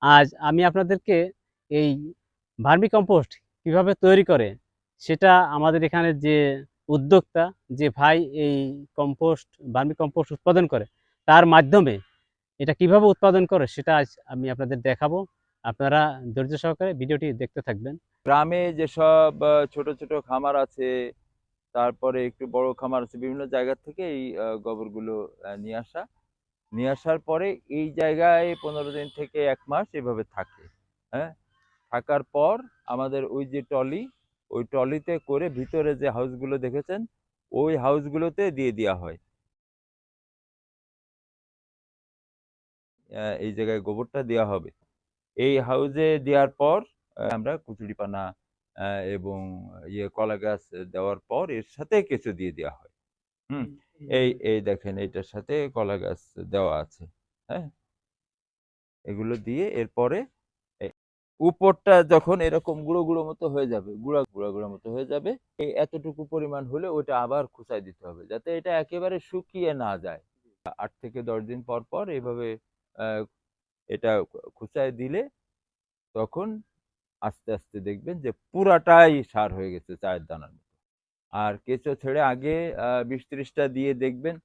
আজ আমি আপনাদেরকে এই ভার্মি কম্পোস্ট কিভাবে তৈরি করে সেটা আমাদের এখানে যে উদ্যোক্তা যে ভাই এই ভার্মি কম্পোস্ট উৎপাদন করে তার মাধ্যমে এটা কিভাবে উৎপাদন করে সেটা আজ আমি আপনাদের দেখাবো। আপনারা ধৈর্য সহকারে ভিডিওটি দেখতে থাকবেন। গ্রামে যেসব ছোট ছোট খামার আছে, তারপরে একটু বড় খামার আছে, বিভিন্ন জায়গা থেকে এই গোবরগুলো নিয়ে আসার পরে এই জায়গায় 15 দিন থেকে 1 মাস এভাবে থাকে। হ্যাঁ, থাকার পর আমাদের ওই যে ওই ট্রলিতে করে ভিতরে যে হাউসগুলো দেখেছেন ওই হাউসগুলোতে দিয়ে দেওয়া হয়। এই জায়গায় গোবরটা দেওয়া হবে। এই হাউসে দেওয়ার পর আমরা কচুরিপানা এবং কলা গাছ দেওয়ার পর এর সাথে কেঁচো দিয়ে দেওয়া হয়। হুম, এই দেখেন এটার সাথে কলা গাছ দেওয়া আছে। হ্যাঁ, এগুলো দিয়ে এরপরে এ উপরটা যখন এরকম গুঁড়ো গুঁড়ো মতো হয়ে যাবে, গুঁড়া মতো হয়ে যাবে, এই এতটুকু পরিমাণ হলে ওটা আবার খুঁচায় দিতে হবে যাতে এটা একেবারে শুকিয়ে না যায়। 8 থেকে 10 দিন পর পর এইভাবে আহ, এটা খুঁচায় দিলে তখন আস্তে আস্তে দেখবেন যে পুরাটাই সার হয়ে গেছে চায়ের দানার মতো। আর কেঁচো ছেড়ে আগে 20-30টা দিয়ে দেখবেন,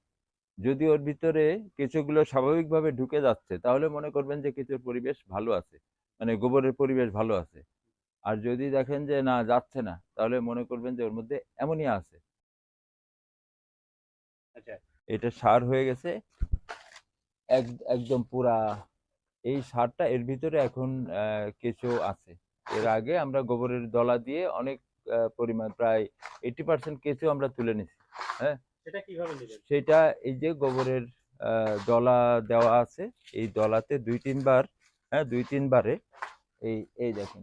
যদি ওর ভিতরে কেঁচোগুলো স্বাভাবিকভাবে ঢুকে যাচ্ছে তাহলে মনে করবেন যে কেঁচোর পরিবেশ ভালো আছে, মানে গোবরের পরিবেশ ভালো আছে। আর যদি দেখেন যে না যাচ্ছে না তাহলে মনে করবেন যে ওর মধ্যে অ্যামোনিয়া আছে। আচ্ছা, এটা সার হয়ে গেছে একদম পুরা। এই সারটা এর ভিতরে এখন কেঁচো আছে। এর আগে আমরা গোবরের দলা দিয়ে অনেক পরিমাণ প্রায় 80% কেঁচো আমরা তুলে নিছি। হ্যাঁ, সেটা কিভাবে নেবেন? সেটা এই যে গোবরের দলা দেওয়া আছে, এই দলাতে 2-3 বার, হ্যাঁ 2-3 বারে এই এই দেখেন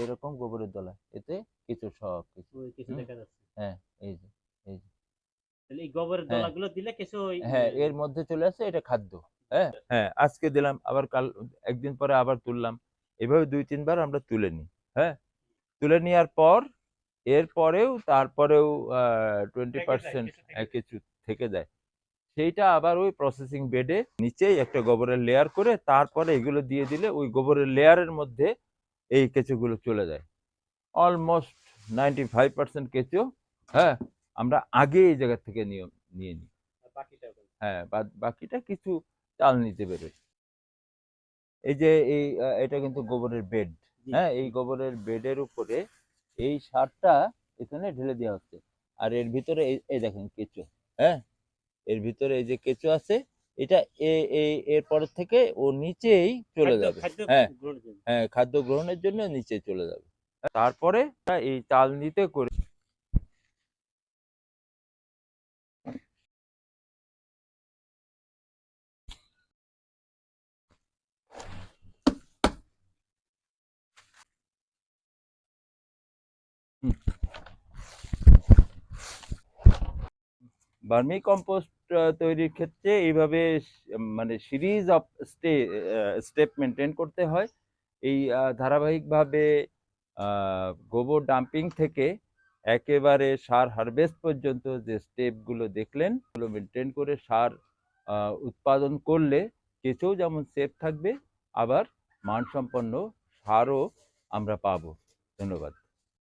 এরকম গোবরের দলা, এতে কেঁচো সব কিছু কিছু দেখা যাচ্ছে। হ্যাঁ, এই যে এই যে তাহলে এই গোবরের হ্যাঁ দলাগুলো দিলে কিছু হ্যাঁ এর মধ্যে চলে আসে, এটা খাদ্য। হ্যাঁ হ্যাঁ, আজকে দিলাম আবার কাল, একদিন পরে আবার তুললাম, এভাবে 2-3 বার আমরা তুলে নিই। হ্যাঁ, তুলে নেওয়ার পর এরপরেও তারপরেও 20% কিছু থেকে যায়, সেইটা আবার ওই প্রসেসিং বেডে নিচেই একটা গোবরের লেয়ার করে তারপরে এগুলো দিয়ে দিলে ওই গোবরের লেয়ারের মধ্যে এই কেঁচোগুলো চলে যায়। অলমোস্ট 95% কেঁচো, হ্যাঁ, আমরা আগে এই জায়গা থেকে নিয়ে নিয়ে নিই। হ্যাঁ, বাকিটা কিছু চাল নিতে বেরোয়। এই যে এটা কিন্তু গোবরের বেড। হ্যাঁ, এই গোবরের বেডের উপরে এই সারটা এখানে ঢেলে দেওয়া হচ্ছে। আর এর ভিতরে এই দেখেন কেঁচো। হ্যাঁ, এর ভিতরে এই যে কেঁচো আছে, এটা এরপরের থেকে ও নিচেই চলে যাবে। হ্যাঁ হ্যাঁ, খাদ্য গ্রহণের জন্য নিচে চলে যাবে। তারপরে এই চাল নিতে করে ভার্মি কম্পোস্ট তৈরির ক্ষেত্রে এইভাবে মানে সিরিজ অফ স্টেপ মেনটেন করতে হয়। এই ধারাবাহিকভাবে গোবর ডাম্পিং থেকে একেবারে সার হারভেস্ট পর্যন্ত যে স্টেপগুলো দেখলেন ওগুলো মেনটেন করে সার উৎপাদন করলে কেঁচোও যেমন সেফ থাকবে, আবার মানসম্পন্ন সারও আমরা পাবো। ধন্যবাদ।